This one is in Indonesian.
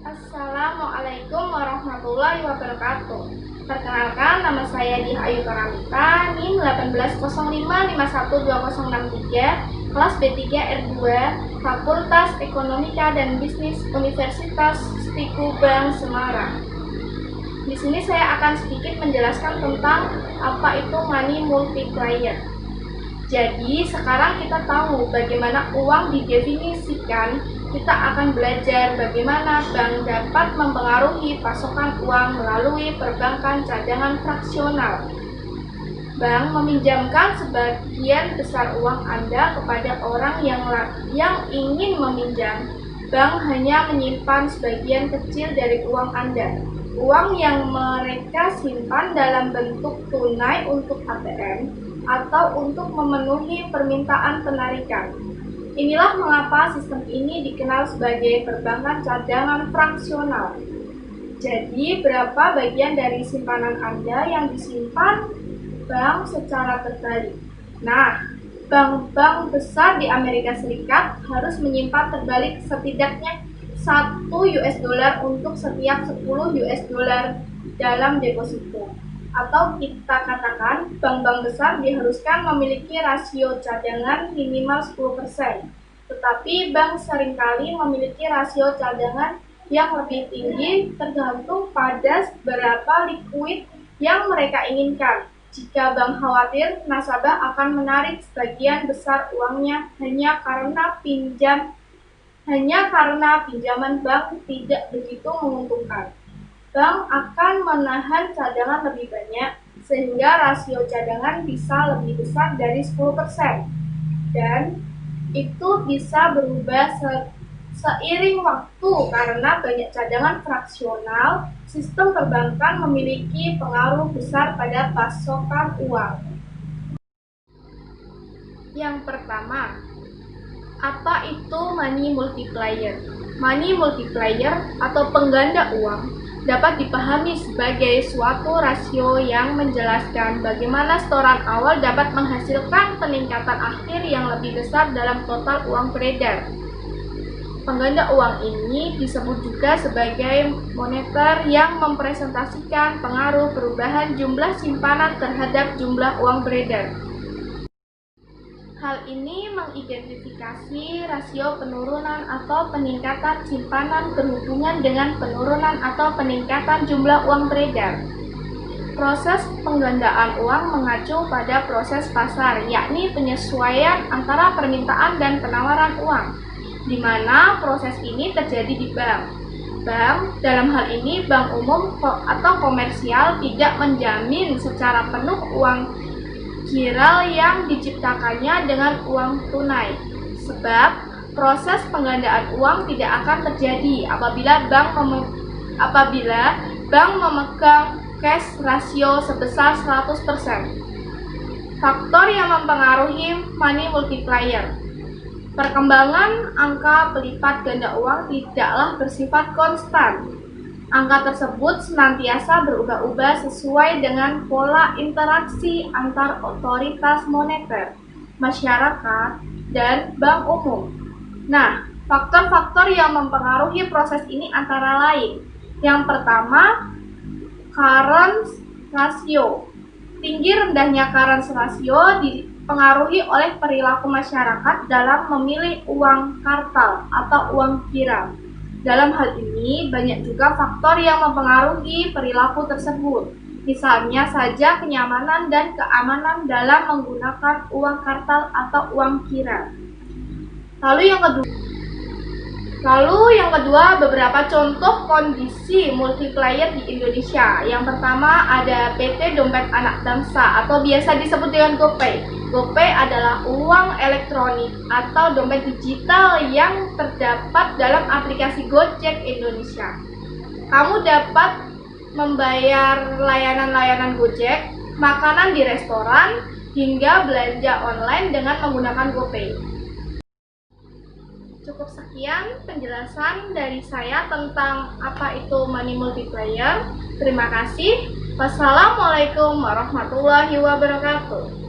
Assalamualaikum warahmatullahi wabarakatuh. Perkenalkan, nama saya Diah Ayu Paramita, NIM 1805512063, kelas B3 R2, Fakultas Ekonomika dan Bisnis Universitas Stiku Bank Semarang. Di sini saya akan sedikit menjelaskan tentang apa itu money multiplier. Jadi, sekarang kita tahu bagaimana uang didefinisikan. Kita akan belajar bagaimana bank dapat mempengaruhi pasokan uang melalui perbankan cadangan fraksional. Bank meminjamkan sebagian besar uang Anda kepada orang yang ingin meminjam. Bank hanya menyimpan sebagian kecil dari uang Anda. Uang yang mereka simpan dalam bentuk tunai untuk ATM atau untuk memenuhi permintaan penarikan. Inilah mengapa sistem ini dikenal sebagai perbankan cadangan fraksional. Jadi, berapa bagian dari simpanan Anda yang disimpan bank secara terbalik? Nah, bank-bank besar di Amerika Serikat harus menyimpan terbalik setidaknya 1 US dollar untuk setiap 10 US dollar dalam deposito. Atau kita katakan, bank-bank besar diharuskan memiliki rasio cadangan minimal 10%. Tetapi bank seringkali memiliki rasio cadangan yang lebih tinggi tergantung pada berapa likuid yang mereka inginkan. Jika bank khawatir nasabah akan menarik sebagian besar uangnya hanya karena pinjaman bank tidak begitu menguntungkan, bank akan menahan cadangan lebih banyak sehingga rasio cadangan bisa lebih besar dari 10%. Dan itu bisa berubah seiring waktu karena banyak cadangan fraksional. Sistem perbankan memiliki pengaruh besar pada pasokan uang. Yang pertama, apa itu money multiplier? Money multiplier atau pengganda uang dapat dipahami sebagai suatu rasio yang menjelaskan bagaimana setoran awal dapat menghasilkan peningkatan akhir yang lebih besar dalam total uang beredar. Pengganda uang ini disebut juga sebagai moneter yang mempresentasikan pengaruh perubahan jumlah simpanan terhadap jumlah uang beredar. Hal ini mengidentifikasi rasio penurunan atau peningkatan simpanan berhubungan dengan penurunan atau peningkatan jumlah uang beredar. Proses penggandaan uang mengacu pada proses pasar, yakni penyesuaian antara permintaan dan penawaran uang, di mana proses ini terjadi di bank. Bank, dalam hal ini bank umum atau komersial, tidak menjamin secara penuh uang viral yang diciptakannya dengan uang tunai, sebab proses penggandaan uang tidak akan terjadi apabila bank memegang cash rasio sebesar 100%. Faktor yang mempengaruhi money multiplier. Perkembangan angka pelipat ganda uang tidaklah bersifat konstan. Angka tersebut senantiasa berubah-ubah sesuai dengan pola interaksi antar otoritas moneter, masyarakat, dan bank umum. Nah, faktor-faktor yang mempengaruhi proses ini antara lain. Yang pertama, current ratio. Tinggi rendahnya current ratio dipengaruhi oleh perilaku masyarakat dalam memilih uang kartal atau uang viral. Dalam hal ini, banyak juga faktor yang mempengaruhi perilaku tersebut. Misalnya saja kenyamanan dan keamanan dalam menggunakan uang kartal atau uang viral. Lalu yang kedua, beberapa contoh kondisi multiplier di Indonesia. Yang pertama ada PT Dompet Anak Bangsa atau biasa disebut dengan GoPay. GoPay adalah uang elektronik atau dompet digital yang terdapat dalam aplikasi Gojek Indonesia. Kamu dapat membayar layanan-layanan Gojek, makanan di restoran, hingga belanja online dengan menggunakan GoPay. Cukup sekian penjelasan dari saya tentang apa itu money multiplier. Terima kasih. Wassalamualaikum warahmatullahi wabarakatuh.